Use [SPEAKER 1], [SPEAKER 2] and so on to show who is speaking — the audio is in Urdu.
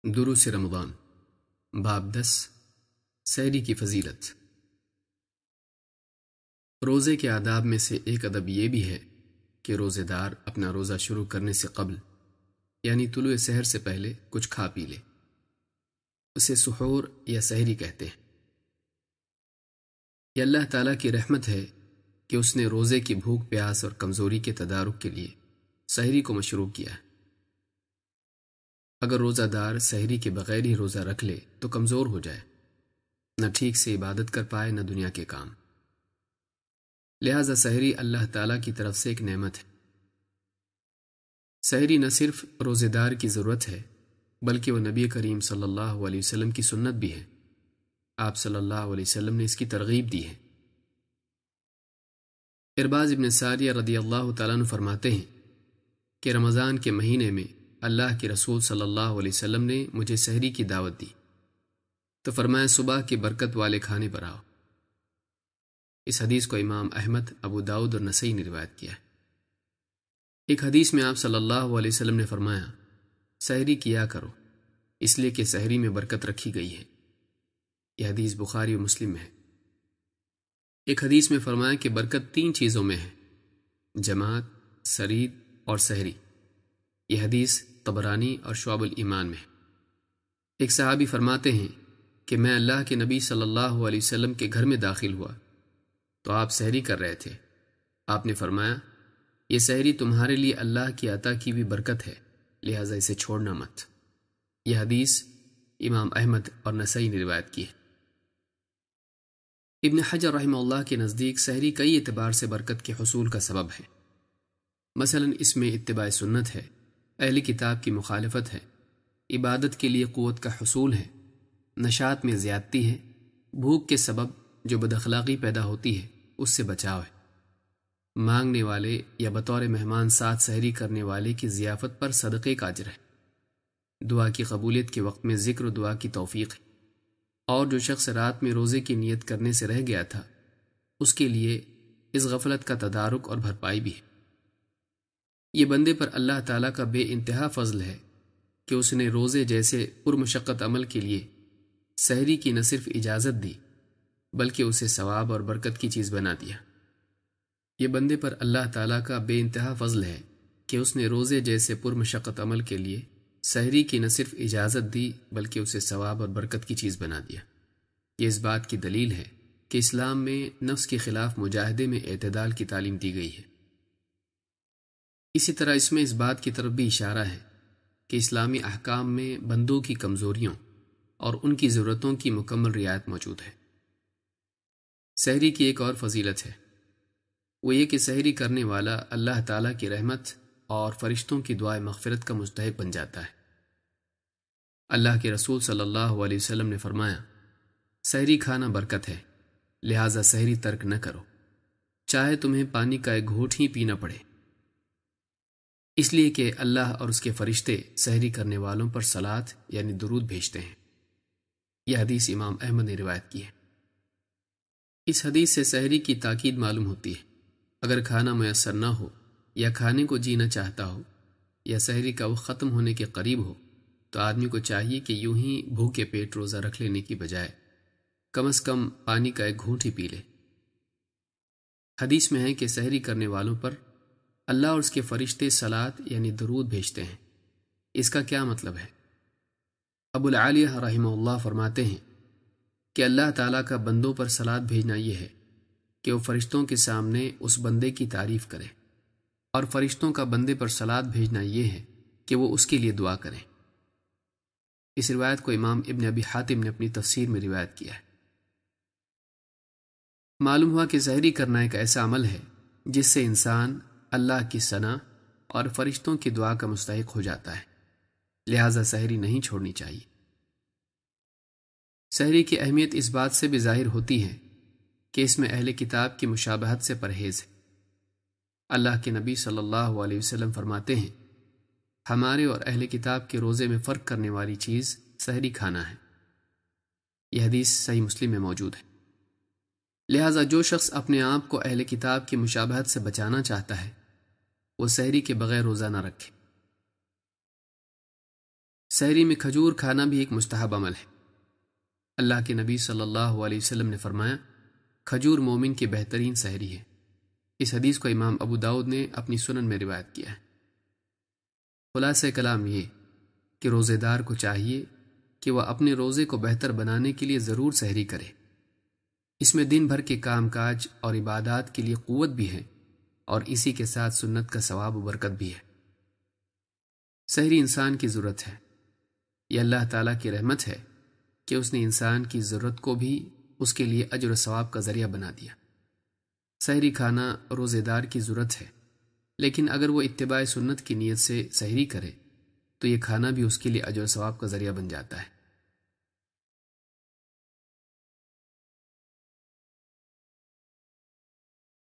[SPEAKER 1] دروس رمضان باب 10 سحری کی فضیلت۔ روزے کے آداب میں سے ایک ادب یہ بھی ہے کہ روزہ دار اپنا روزہ شروع کرنے سے قبل یعنی طلوع سحر سے پہلے کچھ کھا پی لے۔ اسے سحور یا سحری کہتے ہیں۔ یہ اللہ تعالیٰ کی رحمت ہے کہ اس نے روزے کی بھوک پیاس اور کمزوری کے تدارک کے لیے سحری کو مشروع کیا ہے۔ اگر روزہ دار سحری کے بغیر ہی روزہ رکھ لے تو کمزور ہو جائے، نہ ٹھیک سے عبادت کر پائے نہ دنیا کے کام۔ لہذا سحری اللہ تعالیٰ کی طرف سے ایک نعمت ہے۔ سحری نہ صرف روزہ دار کی ضرورت ہے بلکہ وہ نبی کریم صلی اللہ علیہ وسلم کی سنت بھی ہے۔ آپ صلی اللہ علیہ وسلم نے اس کی ترغیب دی ہے۔ ارباز ابن ساریہ رضی اللہ تعالیٰ عنہ فرماتے ہیں کہ رمضان کے مہینے میں اللہ کے رسول صلی اللہ علیہ وسلم نے مجھے سحری کی دعوت دی تو فرمایا صبح کی برکت والے کھانے پر آؤ۔ اس حدیث کو امام احمد، ابو داؤد اور نسائی نے روایت کیا ہے۔ ایک حدیث میں آپ صلی اللہ علیہ وسلم نے فرمایا سحری کیا کرو اس لیے کہ سحری میں برکت رکھی گئی ہے۔ یہ حدیث بخاری و مسلم میں ہے۔ ایک حدیث میں فرمایا کہ برکت 3 چیزوں میں ہے، جماعت، سرید اور سحری۔ یہ حدیث طبرانی اور شعب الایمان میں ہے۔ ایک صحابی فرماتے ہیں کہ میں اللہ کے نبی صلی اللہ علیہ وسلم کے گھر میں داخل ہوا تو آپ سحری کر رہے تھے۔ آپ نے فرمایا یہ سحری تمہارے لیے اللہ کی عطا کی بھی برکت ہے، لہٰذا اسے چھوڑنا مت۔ یہ حدیث امام احمد اور نسائی نے روایت کی ہے۔ ابن حجر رحمہ اللہ کے نزدیک سحری کئی اعتبار سے برکت کے حصول کا سبب ہے۔ مثلا اس میں اتباع سنت ہے، اہل کتاب کی مخالفت ہے، عبادت کے لیے قوت کا حصول ہے، نشاط میں زیادتی ہے، بھوک کے سبب جو بد اخلاقی پیدا ہوتی ہے اس سے بچاؤ ہے، مانگنے والے یا بطور مہمان ساتھ سحری کرنے والے کی ضیافت پر صدقے کا اجر ہے، دعا کی قبولیت کے وقت میں ذکر و دعا کی توفیق ہے، اور جو شخص رات میں روزے کی نیت کرنے سے رہ گیا تھا اس کے لیے اس غفلت کا تدارک اور بھرپائی بھی ہے۔ یہ بندے پر اللہ تعالیٰ کا بے انتہا فضل ہے کہ اس نے روزے جیسے پرمشقت عمل کے لیے سحری کی نہ صرف اجازت دی بلکہ اسے ثواب اور برکت کی چیز بنا دیا۔ یہ بندے پر اللہ تعالیٰ کا بے انتہا فضل ہے کہ اس نے روزے جیسے پرمشقت عمل کے لیے سحری کی نہ صرف اجازت دی بلکہ اسے ثواب اور برکت کی چیز بنا دیا۔ یہ اس بات کی دلیل ہے کہ اسلام میں نفس کے خلاف مجاہدے میں اعتدال کی تعلیم دی گئی ہے۔ اسی طرح اس میں اس بات کی طرف بھی اشارہ ہے کہ اسلامی احکام میں بندوں کی کمزوریوں اور ان کی ضرورتوں کی مکمل رعایت موجود ہے۔ سحری کی ایک اور فضیلت ہے، وہ یہ کہ سحری کرنے والا اللہ تعالیٰ کی رحمت اور فرشتوں کی دعائے مغفرت کا مستحق بن جاتا ہے۔ اللہ کے رسول صلی اللہ علیہ وسلم نے فرمایا سحری کھانا برکت ہے، لہٰذا سحری ترک نہ کرو، چاہے تمہیں پانی کا ایک گھونٹ ہی پینا پڑے، اس لیے کہ اللہ اور اس کے فرشتے سحری کرنے والوں پر صلاۃ یعنی درود بھیجتے ہیں۔ یہ حدیث امام احمد نے روایت کی ہے۔ اس حدیث سے سحری کی تاکید معلوم ہوتی ہے۔ اگر کھانا میسر نہ ہو یا کھانے کو جینا چاہتا ہو یا سحری کا وقت ختم ہونے کے قریب ہو تو آدمی کو چاہیے کہ یوں ہی بھوکے پیٹ روزہ رکھ لینے کی بجائے کم از کم پانی کا ایک گھونٹ ہی پی لے۔ حدیث میں ہے کہ سحری کرنے والوں پر اللہ اور اس کے فرشتے صلاۃ یعنی درود بھیجتے ہیں۔ اس کا کیا مطلب ہے؟ ابو العالیہ رحمہ اللہ فرماتے ہیں کہ اللہ تعالیٰ کا بندوں پر صلاۃ بھیجنا یہ ہے کہ وہ فرشتوں کے سامنے اس بندے کی تعریف کرے، اور فرشتوں کا بندے پر صلاۃ بھیجنا یہ ہے کہ وہ اس کے لیے دعا کریں۔ اس روایت کو امام ابن ابی حاتم نے اپنی تفسیر میں روایت کیا ہے۔ معلوم ہوا کہ سحری کرنا ایک ایسا عمل ہے جس سے انسان اللہ کی ثنا اور فرشتوں کی دعا کا مستحق ہو جاتا ہے، لہٰذا سحری نہیں چھوڑنی چاہیے۔ سحری کی اہمیت اس بات سے بھی ظاہر ہوتی ہے کہ اس میں اہل کتاب کی مشابہت سے پرہیز ہے۔ اللہ کے نبی صلی اللہ علیہ وسلم فرماتے ہیں ہمارے اور اہل کتاب کے روزے میں فرق کرنے والی چیز سحری کھانا ہے۔ یہ حدیث صحیح مسلم میں موجود ہے۔ لہٰذا جو شخص اپنے آپ کو اہل کتاب کی مشابہت سے بچانا چاہتا ہے وہ سحری کے بغیر روزہ نہ رکھے۔ سحری میں کھجور کھانا بھی ایک مستحب عمل ہے۔ اللہ کے نبی صلی اللہ علیہ وسلم نے فرمایا، کھجور مومن کی بہترین سحری ہے۔ اس حدیث کو امام ابو داؤد نے اپنی سنن میں روایت کیا ہے۔ خلاصہ کلام یہ کہ روزے دار کو چاہیے کہ وہ اپنے روزے کو بہتر بنانے کے لیے ضرور سحری کرے۔ اس میں دن بھر کے کام کاج اور عبادات کے لیے قوت بھی ہے، اور اسی کے ساتھ سنت کا ثواب و برکت بھی ہے۔ سحری انسان کی ضرورت ہے۔ یہ اللہ تعالیٰ کی رحمت ہے کہ اس نے انسان کی ضرورت کو بھی اس کے لیے اجر و ثواب کا ذریعہ بنا دیا۔ سحری کھانا روزے دار کی ضرورت ہے، لیکن اگر وہ اتباع سنت کی نیت سے سحری کرے تو یہ کھانا بھی اس کے لیے اجر و ثواب کا ذریعہ بن جاتا ہے۔